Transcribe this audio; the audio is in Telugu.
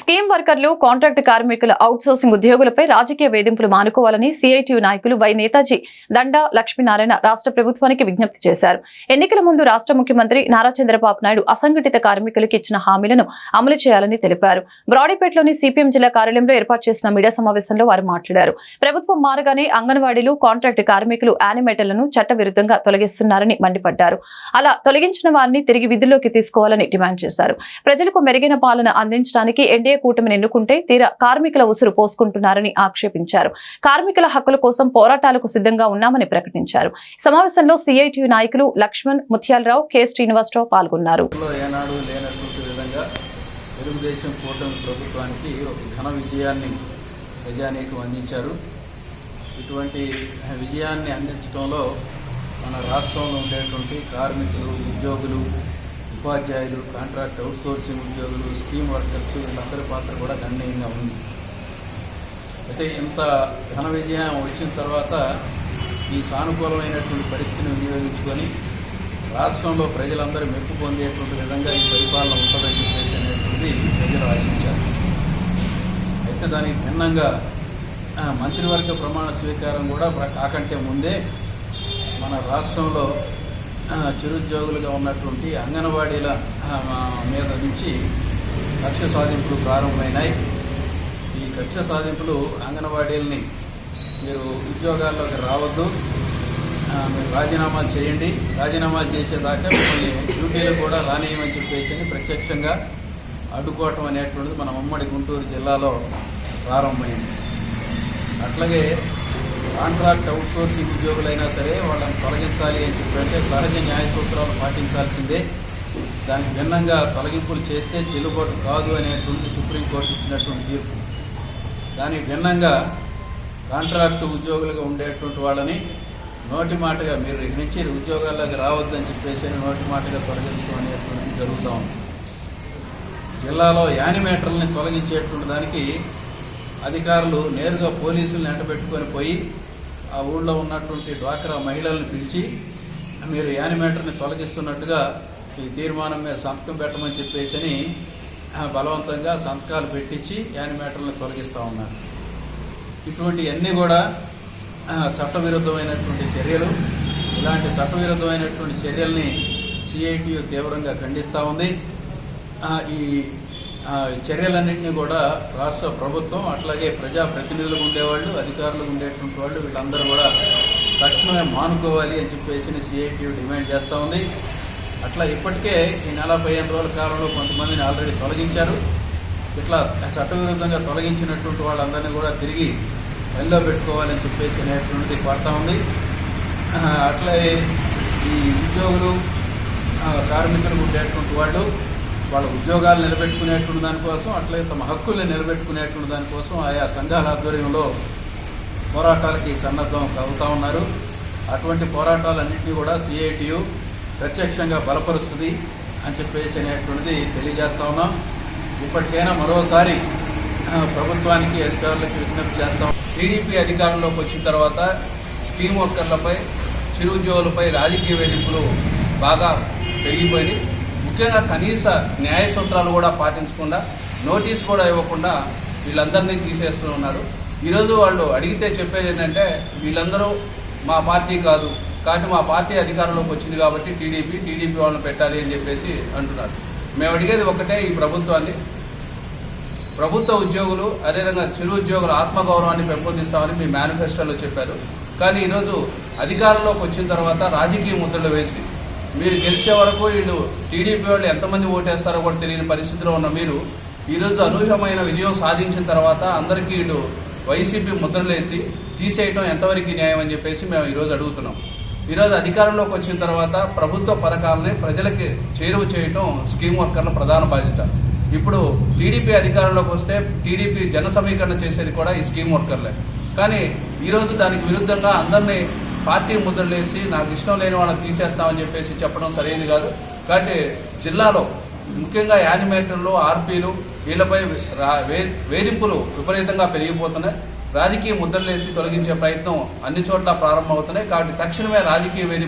స్కీమ్ వర్కర్లు, కాంట్రాక్ట్ కార్మికుల అవుట్సోర్సింగ్ ఉద్యోగులపై రాజకీయ వేధింపులు మానుకోవాలని సిఐటియు నాయకులు వై నేతాజీ దండా లక్ష్మీనారాయణ రాష్ట్ర ప్రభుత్వానికి విజ్ఞప్తి చేశారు. ఎన్నికల ముందు రాష్ట్ర ముఖ్యమంత్రి నారా చంద్రబాబు నాయుడు అసంఘటిత కార్మికులకు ఇచ్చిన హామీలను అమలు చేయాలని తెలిపారు. బ్రాడీపేటలోని సిపిఎం జిల్లా కార్యాలయంలో ఏర్పాటు చేసిన మీడియా సమావేశంలో వారు మాట్లాడారు. ప్రభుత్వం మారగానే అంగన్వాడీలు, కాంట్రాక్ట్ కార్మికులు, యానిమేటర్లను చట్టవిరుద్ధంగా తొలగిస్తున్నారని మండిపడ్డారు. అలా తొలగించిన వారిని తిరిగి విధుల్లోకి తీసుకోవాలని డిమాండ్ చేశారు. ప్రజలకు మెరుగైన పాలన అందించడానికి ఎన్డీఏ కూటమిని ఎన్నుకుంటే తీరా కార్మికుల ఉసురు పోసుకుంటున్నారని ఆక్షేపించారు. కార్మికుల హక్కుల కోసం పోరాటాలకు సిద్ధంగా ఉన్నామని ప్రకటించారు. సమావేశంలో సిఐటియు నాయకులు లక్ష్మణ్, ముత్యాలరావు, కె శ్రీనివాసరావు పాల్గొన్నారు. తెలుగుదేశం కూటమి ప్రభుత్వానికి ఒక ఘన విజయాన్ని ప్రజానీకం అందించారు. ఇటువంటి విజయాన్ని అందించడంలో మన రాష్ట్రంలో ఉండేటువంటి కార్మికులు, ఉద్యోగులు, ఉపాధ్యాయులు, కాంట్రాక్ట్ అవుట్సోర్సింగ్ ఉద్యోగులు, స్కీమ్ వర్కర్స్ వీళ్ళందరి పాత్ర కూడా గణనీయంగా ఉంది. అయితే ఇంత ఘన విజయం వచ్చిన తర్వాత ఈ సానుకూలమైనటువంటి పరిస్థితిని వినియోగించుకొని రాష్ట్రంలో ప్రజలందరూ మెప్పు పొందేటువంటి విధంగా ఈ పరిపాలన ఉంటుందని చెప్పేసి అనేటువంటిది ప్రజలు ఆశించారు. అయితే దానికి భిన్నంగా మంత్రివర్గ ప్రమాణ స్వీకారం కూడా కాకంటే ముందే మన రాష్ట్రంలో చిరుద్యోగులుగా ఉన్నటువంటి అంగన్వాడీల మీద నుంచి కక్ష సాధింపులు ప్రారంభమైనాయి. ఈ కక్ష సాధింపులు అంగన్వాడీలని మీరు ఉద్యోగాల్లోకి రావద్దు, మీరు రాజీనామాలు చేయండి, రాజీనామాలు చేసేదాకా మిమ్మల్ని డ్యూటీలు కూడా రానియమని చెప్పేసి ప్రత్యక్షంగా అడ్డుకోవటం అనేటువంటిది మన ఉమ్మడి గుంటూరు జిల్లాలో ప్రారంభమైంది. అట్లాగే కాంట్రాక్ట్ అవుట్సోర్సింగ్ ఉద్యోగులైనా సరే వాళ్ళని తొలగించాలి అని చెప్పంటే సహజ న్యాయ సూత్రాలు పాటించాల్సిందే. దానికి భిన్నంగా తొలగింపులు చేస్తే చెల్లుబాటు కాదు అనేటువంటి సుప్రీంకోర్టు ఇచ్చినటువంటి తీర్పు. దానికి భిన్నంగా కాంట్రాక్టు ఉద్యోగులుగా ఉండేటువంటి వాళ్ళని నోటి మాటగా మీరు ఇక్కడి నుంచి ఉద్యోగాల్లోకి రావద్దని చెప్పేసి నోటి మాటగా తొలగించడం అనేటువంటిది జరుగుతూ ఉంది. జిల్లాలో యానిమేటర్లని తొలగించేటువంటి దానికి అధికారులు నేరుగా పోలీసులను ఎండబెట్టుకొని పోయి ఆ ఊళ్ళో ఉన్నటువంటి డ్వాక్రా మహిళలను పిలిచి మీరు యానిమేటర్ని తొలగిస్తున్నట్టుగా ఈ తీర్మానం మీద సంతకం పెట్టమని చెప్పేసి బలవంతంగా సంతకాలు పెట్టించి యానిమేటర్లను తొలగిస్తూ ఉన్నారు. ఇటువంటివన్నీ కూడా చట్టవిరుద్ధమైనటువంటి చర్యలు. ఇలాంటి చట్టవిరుద్ధమైనటువంటి చర్యల్ని సిఐటియు తీవ్రంగా ఖండిస్తూ ఉంది. ఈ చర్యలన్నింటినీ కూడా రాష్ట్ర ప్రభుత్వం అట్లాగే ప్రజాప్రతినిధులు ఉండేవాళ్ళు, అధికారులు ఉండేటువంటి వాళ్ళు వీళ్ళందరూ కూడా తక్షణమే మానుకోవాలి అని చెప్పేసి సిఐటియు డిమాండ్ చేస్తూ ఉంది. అట్లా ఇప్పటికే ఈ 15 రోజుల కాలంలో కొంతమందిని ఆల్రెడీ తొలగించారు. ఇట్లా చట్టవిరుద్ధంగా తొలగించినటువంటి వాళ్ళందరినీ కూడా తిరిగి పనిలో పెట్టుకోవాలని చెప్పేసి అనేటువంటిది కోరుతా ఉంది. అట్లాగే ఈ ఉద్యోగులు, కార్మికులు ఉండేటువంటి వాళ్ళు వాళ్ళ ఉద్యోగాలు నిలబెట్టుకునేటువంటి దానికోసం అట్లే తమ హక్కుల్ని నిలబెట్టుకునేటువంటి దానికోసం ఆయా సంఘాల ఆధ్వర్యంలో పోరాటాలకి సన్నద్ధం అవుతూ ఉన్నారు. అటువంటి పోరాటాలన్నింటినీ కూడా సిఐటియు ప్రత్యక్షంగా బలపరుస్తుంది అని చెప్పేసి అనేటువంటిది తెలియజేస్తా ఉన్నాం. ఇప్పటికైనా మరోసారి ప్రభుత్వానికి, అధికారులకు విజ్ఞప్తి చేస్తాం. టీడీపీ అధికారంలోకి వచ్చిన తర్వాత స్కీమ్ వర్కర్లపై, చిరు ఉద్యోగులపై రాజకీయ వేధింపులు బాగా పెరిగిపోయినాయి. ముఖ్యంగా కనీస న్యాయ సూత్రాలు కూడా పాటించకుండా, నోటీస్ కూడా ఇవ్వకుండా వీళ్ళందరినీ తీసేస్తూ ఉన్నారు. ఈరోజు వాళ్ళు అడిగితే చెప్పేది ఏంటంటే వీళ్ళందరూ మా పార్టీ కాదు, కాబట్టి మా పార్టీ అధికారంలోకి వచ్చింది కాబట్టి టీడీపీ వాళ్ళని పెట్టాలి అని చెప్పేసి అంటున్నారు. మేము అడిగేది ఒకటే, ఈ ప్రభుత్వాన్ని, ప్రభుత్వ ఉద్యోగులు అదేవిధంగా చిరు ఉద్యోగుల ఆత్మగౌరవాన్ని పెంపొందిస్తామని మీ మేనిఫెస్టోలో చెప్పారు. కానీ ఈరోజు అధికారంలోకి వచ్చిన తర్వాత రాజకీయ ముద్రలు వేసి మీరు గెలిచే వరకు వీళ్ళు టీడీపీ వాళ్ళు ఎంతమంది ఓటేస్తారో కూడా తెలియని పరిస్థితిలో ఉన్న మీరు ఈరోజు అనూహ్యమైన విజయం సాధించిన తర్వాత అందరికీ వీళ్ళు వైసీపీ ముద్రలేసి తీసేయటం ఎంతవరకు న్యాయం అని చెప్పేసి మేము ఈరోజు అడుగుతున్నాం. ఈరోజు అధికారంలోకి వచ్చిన తర్వాత ప్రభుత్వ పథకాలని ప్రజలకి చేరువ చేయటం స్కీమ్ వర్కర్ల ప్రధాన బాధ్యత. ఇప్పుడు టీడీపీ అధికారంలోకి వస్తే టీడీపీ జన సమీకరణ చేసేది కూడా ఈ స్కీమ్ వర్కర్లే. కానీ ఈరోజు దానికి విరుద్ధంగా అందరినీ పార్టీ ముద్రలేసి నాకు ఇష్టం లేని వాళ్ళని తీసేస్తామని చెప్పేసి చెప్పడం సరైనది కాదు. కాబట్టి జిల్లాలో ముఖ్యంగా యానిమేటర్లు, ఆర్పీలు వీళ్ళపై వేధింపులు విపరీతంగా పెరిగిపోతున్నాయి. రాజకీయ ముద్రలేసి తొలగించే ప్రయత్నం అన్ని చోట్ల ప్రారంభమవుతున్నాయి. కాబట్టి తక్షణమే రాజకీయ వేధింపులు